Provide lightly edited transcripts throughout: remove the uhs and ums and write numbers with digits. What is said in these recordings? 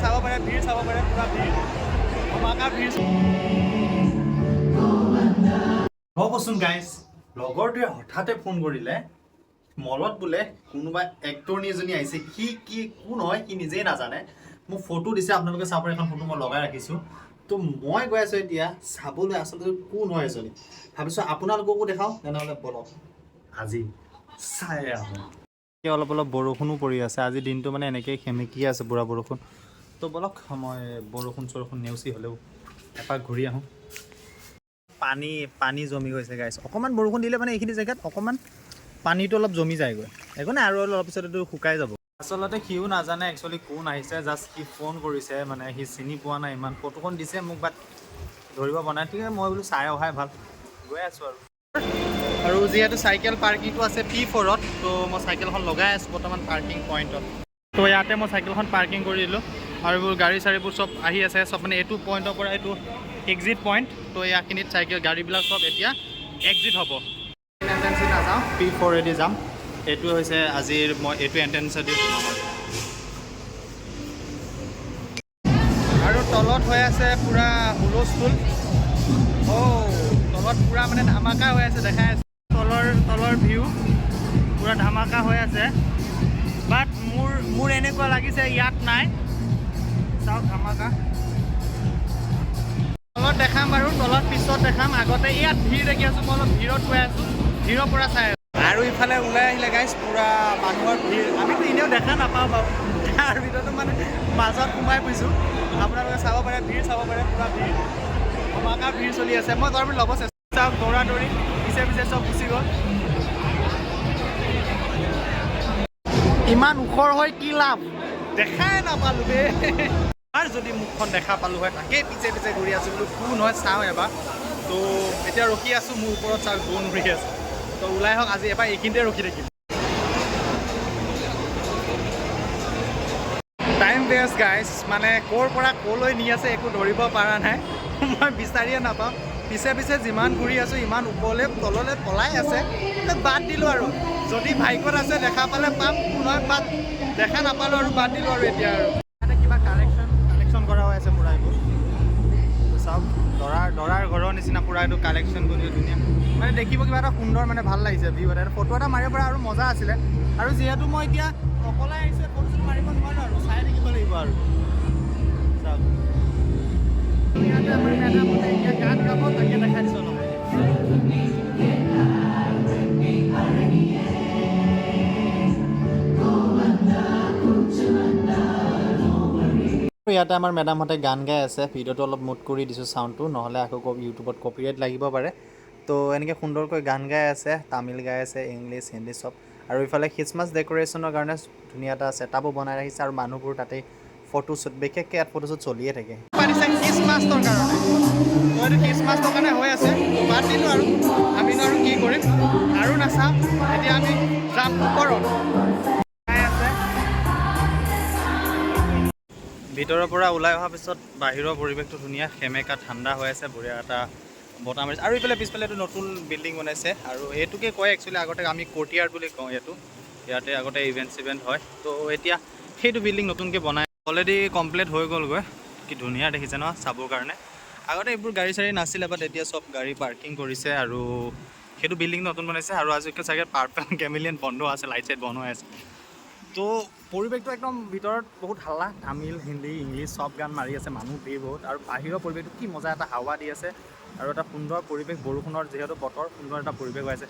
চাব পাৰে, ভিৰ চাব পাৰে, পুৰা ভিৰ, ধমাকা ভিৰ। ৰ'বচোন গাইজ, লগৰটোৱে হঠাতে ফোন কৰিলে, মলত বোলে কোনোবা এক্টৰনী এজনী আহিছে। কি কোন হয় সি নিজেই নাজানে। মোক ফটো দিছে, আপোনালোকে চাব পাৰে, এখন ফটো মই লগাই ৰাখিছোঁ। তো মই গৈ আছোঁ এতিয়া চাবলৈ আচলতে কোন হয় এজনী। ভাবিছোঁ আপোনালোককো দেখাওঁ, তেনেহ'লে বলক আজি চাই আহোঁ। অলপ বৰষুণো পৰি আছে আজি, দিনটো মানে এনেকেই সেমেকি আছে বুঢ়া বৰষুণ। তো বলক মই বৰষুণ নেওচি হ'লেও এপাক ঘূৰি আহোঁ। পানী জমি গৈছে গাইছ। অকণমান বৰষুণ দিলে মানে এইখিনি জেগাত অকণমান পানীটো অলপ জমি যায়গৈ। একো নাই, আৰু অলপ পিছত এইটো শুকাই যাব। আচলতে সিও নাজানে একচুৱেলি কোন আহিছে, জাষ্ট সি ফোন কৰিছে, মানে সি চিনি পোৱা নাই ইমান। ফটোখন দিছে মোক, বাট ধৰিব পৰা নাই। ঠিক আছে, মই বোলো চাই অহাই ভাল, গৈ আছোঁ আৰু যিহেতু চাইকেল পাৰ্কিংটো আছে P4-ত, তো মই চাইকেলখন লগাই আছোঁ বৰ্তমান পাৰ্কিং পইণ্টত। তো ইয়াতে মই চাইকেলখন পাৰ্কিং কৰি দিলোঁ, আৰু এইবোৰ গাড়ী চাড়ীবোৰ চব আহি আছে, চব মানে এইটো পইণ্টৰ পৰা এইটো এক্সিট পইণ্ট। তো ইয়াখিনিত চাইকেল গাড়ীবিলাক চব এতিয়া এক্সিট হ'ব। এণ্ট্ৰেঞ্চি নাযাওঁ, P4-এদি যাম। এইটো হৈছে আজিৰ, মই এইটো এণ্ট্ৰেঞ্চেদি সোমাম আৰু তলত হৈ আছে পূৰা হুলস্থুল। তলত পূৰা মানে ধামাকা হৈ আছে, দেখাই আছে তলৰ ভিউ পূৰা ধামাকা হৈ আছে। বাট মোৰ এনেকুৱা লাগিছে ইয়াত নাই। চাওক ধামাকা তলত দেখাম বাৰু, তলত পিছত দেখাম। আগতে ইয়াত ভিৰ দেখি আছোঁ, মই অলপ ভিৰত গৈ আছোঁ, ভিৰৰ পৰা চাই আছোঁ। আৰু ইফালে ওলাই আহিলে গাইজ পূৰা মানুহৰ ভিৰ। আমিতো এনেও দেখা নাপাওঁ বাৰু, তাৰ ভিতৰতো মানে মাজত সোমাই গৈছোঁ। আপোনালোকে চাব পাৰে, ভিৰ চাব পাৰে, পূৰা ভিৰ, ধমাকা ভিৰ চলি আছে। মই গৰম ল'ব চেষ্টা, দৌৰা দৌৰি পিছে চব গুচি গ'ল। ইমান ওখৰ হয় কি লাভ, দেখাই নাপালোঁ বে। আৰু যদি মুখখন দেখা পালোঁ হয়, তাকেই পিছে ঘূৰি আছোঁ বোলো কোন হয় চাওঁ এবাৰ। তো এতিয়া ৰখি আছোঁ, মোৰ ওপৰত চাওক বন উৰি আছে। তো ওলাই আহক, আজি এবাৰ এইখিনিতে ৰখি থাকিম। টাইম ৱেষ্ট গাইজ, মানে ক'ৰ পৰা ক'লৈ নি আছে একো ধৰিব পৰা নাই। মই বিচাৰিয়ে নাপাওঁ, পিছে যিমান ঘূৰি আছোঁ ইমান ওপৰলৈ তললৈ পলাই আছে। বাদ দিলোঁ আৰু, যদি ভাগ্যত আছে দেখা পালে পাম, কোন হয় বাট দেখা নাপালোঁ আৰু বাদ দিলোঁ আৰু। এতিয়া আৰু ইয়াতে কিবা কালেকশ্যন কৰা হৈ আছে পূৰা এইবোৰ চাওক, দৰাৰ ঘৰৰ নিচিনা পূৰা এইটো কালেকশ্যন কৰি ধুনীয়া, মানে দেখিব কিবা এটা সুন্দৰ, মানে ভাল লাগিছে ভিউ এটা। ফটো এটা মাৰিব পৰা আৰু মজা আছিলে। আৰু যিহেতু মই এতিয়া অকলে আহিছোঁ, ফটো মাৰিব নোৱাৰোঁ আৰু, চাই থাকিব লাগিব আৰু। চাওক ইয়াতে আমাৰ মেডামহঁতে এতিয়া গান গাব, তাকে দেখাই দিছোঁ অলপ। ইয়াতে আমাৰ মেডামহঁতে গান গাই আছে, ভিডিঅ'টো অলপ মুট কৰি দিছোঁ চাউণ্ডটো, নহ'লে আকৌ ইউটিউবত কপিৰাইট লাগিব পাৰে। তো এনেকৈ সুন্দৰকৈ গান গাই আছে, তামিল গাই আছে, ইংলিছ হিন্দী চব। আৰু ইফালে খ্ৰীষ্টমাছ ডেক'ৰেশ্যনৰ কাৰণে ধুনীয়া এটা ছেটআপো বনাই ৰাখিছে, আৰু মানুহবোৰ তাতেই ফটোশ্বুট, বিশেষকৈ ইয়াত ফটোশ্বুট চলিয়ে থাকে। পাতিছে খ্ৰীষ্টমাছৰ কাৰণে, তো এইটো খ্ৰীষ্টমাছৰ কাৰণে হৈ আছে। বাদ দিলোঁ আৰু, আমিনো আৰু কি কৰিম, আৰু নাচাওঁ। এতিয়া আমি যাম ওপৰত। ভিতৰৰ পৰা ওলাই অহাৰ পিছত বাহিৰৰ পৰিৱেশটো ধুনীয়া, সেমেকা ঠাণ্ডা হৈ আছে, বঢ়িয়া এটা বতাহ মাৰিছে। আৰু এইফালে পিছফালে এইটো নতুন বিল্ডিং বনাইছে, আৰু এইটোকে কয় একচুৱেলি, আগতে আমি কোৰ্টয়াৰ্ড বুলি কওঁ ইয়াতে আগতে ইভেণ্ট হয়। তো এতিয়া সেইটো বিল্ডিং নতুনকৈ বনাই অলৰেডি কমপ্লিট হৈ গ'লগৈ। কি ধুনীয়া দেখিছে ন চাবৰ কাৰণে। আগতে এইবোৰ গাড়ী চাড়ী নাছিলে, বাট এতিয়া চব গাড়ী পাৰ্কিং কৰিছে, আৰু সেইটো বিল্ডিং নতুন বনাইছে। আৰু আজিকালি চাগে পাৰ্পল কেমিলিয়ন বন্ধ আছে, লাইট চাইট বন্ধ হৈ আছে। তো পৰিৱেশটো একদম ভিতৰত বহুত হাল্লা, তামিল হিন্দী ইংলিছ চব গান মাৰি আছে, মানুহ ভিৰ বহুত। আৰু বাহিৰৰ পৰিৱেশটো কি মজা, এটা হাৱা দি আছে, আৰু এটা সুন্দৰ পৰিৱেশ, বৰষুণৰ যিহেতু বতৰ, সুন্দৰ এটা পৰিৱেশ হৈ আছে,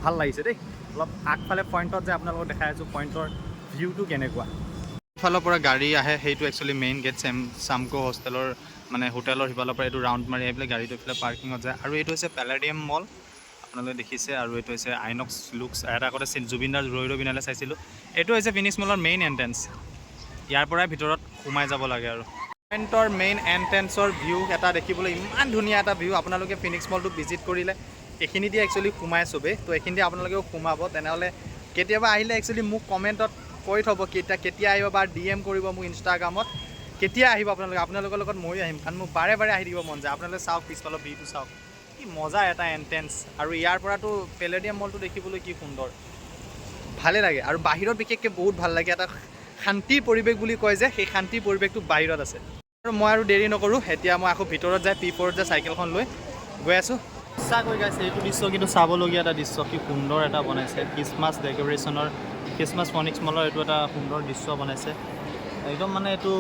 ভাল লাগিছে দেই। অলপ আগফালে পইণ্টত যে আপোনালোকক দেখাই আছোঁ, পইণ্টৰ ভিউটো কেনেকুৱা। সিফালৰ পৰা গাড়ী আহে, সেইটো একচুৱেলি মেইন গেট, চামকো হোষ্টেলৰ মানে হোটেলৰ সিফালৰ পৰা এইটো ৰাউণ্ড মাৰি আহি পেলাই গাড়ীটো এইফালে পাৰ্কিঙত যায়। আৰু এইটো হৈছে পেলাডিয়াম মল, আপোনালোকে দেখিছে। আৰু এইটো হৈছে আইনক্স লুক্স, এটা আগতে জুবিনদাৰ ৰৈ বিনালে চাইছিলোঁ। এইটো হৈছে ফিনিক্স মলৰ মেইন এণ্ট্ৰেঞ্চ, ইয়াৰ পৰাই ভিতৰত সোমাই যাব লাগে। আৰু পইণ্টৰ মেইন এণ্ট্ৰেঞ্চৰ ভিউ এটা দেখিবলৈ ইমান ধুনীয়া এটা ভিউ। আপোনালোকে ফিনিক্স মলটো ভিজিট কৰিলে এইখিনি দিয়ে একচুৱেলি সোমাই চবেই, তো এইখিনি দিয়ে আপোনালোকেও সোমাব। তেনেহ'লে কেতিয়াবা আহিলে একচুৱেলি মোক কমেণ্টত কৈ থ'ব কেতিয়া আহিব, বা DM কৰিব মোক ইনষ্টাগ্ৰামত, কেতিয়া আহিব আপোনালোকৰ লগত ময়ো আহিম, কাৰণ মোক বাৰে আহি থাকিব মন যায়। আপোনালোকে চাওক পিছফালৰ ভিউটো চাওক, কি মজা এটা এণ্ট্ৰেঞ্চ। আৰু ইয়াৰ পৰাতো পেলেডিয়াম মলটো দেখিবলৈ কি সুন্দৰ, ভালে লাগে। আৰু বাহিৰত বিশেষকৈ বহুত ভাল লাগে, এটা শান্তিৰ পৰিৱেশ বুলি কয় যে সেই শান্তিৰ পৰিৱেশটো বাহিৰত আছে। আৰু মই আৰু দেৰি নকৰোঁ, এতিয়া মই আকৌ ভিতৰত যাই P4ত যে চাইকেলখন লৈ গৈ আছোঁ। সঁচাকৈ গাইছে এইটো দৃশ্য কিন্তু চাবলগীয়া এটা দৃশ্য, কি সুন্দৰ এটা বনাইছে খ্ৰীষ্টমাছ ডেক'ৰেশ্যনৰ, খ্ৰীষ্টমাছ ফনিক্স মলৰ এইটো এটা সুন্দৰ দৃশ্য বনাইছে একদম। মানে এইটো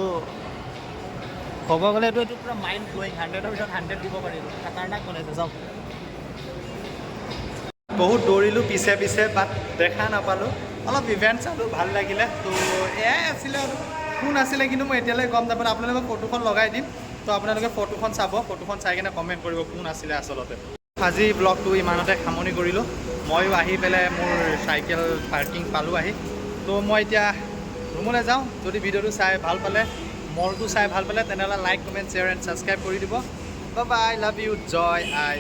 ক'ব গ'লে এইটো পূৰা মাইণ্ড ব্ল'য়িং, 100ৰ ভিতৰত 100 দিব পাৰি, খাতাৰনাক বনাইছে চাওক। বহুত দৌৰিলোঁ পিছে পিছে, বাট দেখা নাপালোঁ, অলপ ইভেণ্ট চালোঁ, ভাল লাগিলে। তো এয়াই আছিলে আৰু কোন আছিলে কিন্তু মই এতিয়ালৈ গম নাপালোঁ। আপোনালোকক ফটোখন লগাই দিম, তো আপোনালোকে ফটোখন চাব, ফটোখন চাই কিনে কমেণ্ট কৰিব কোন আছিলে আচলতে। আজি ব্লগটো ইমানতে সামৰণি কৰিলোঁ। ময়ো আহি পেলাই মোৰ চাইকেল পাৰ্কিং পালোঁ আহি, তো মই এতিয়া ৰুমলৈ যাওঁ। যদি ভিডিঅ'টো চাই ভাল পালে, মলটো চাই ভাল পালে, তেনেহ'লে like, comment, share and subscribe কৰি দিব। বাই বাই, লাভ ইউ, জয় আই।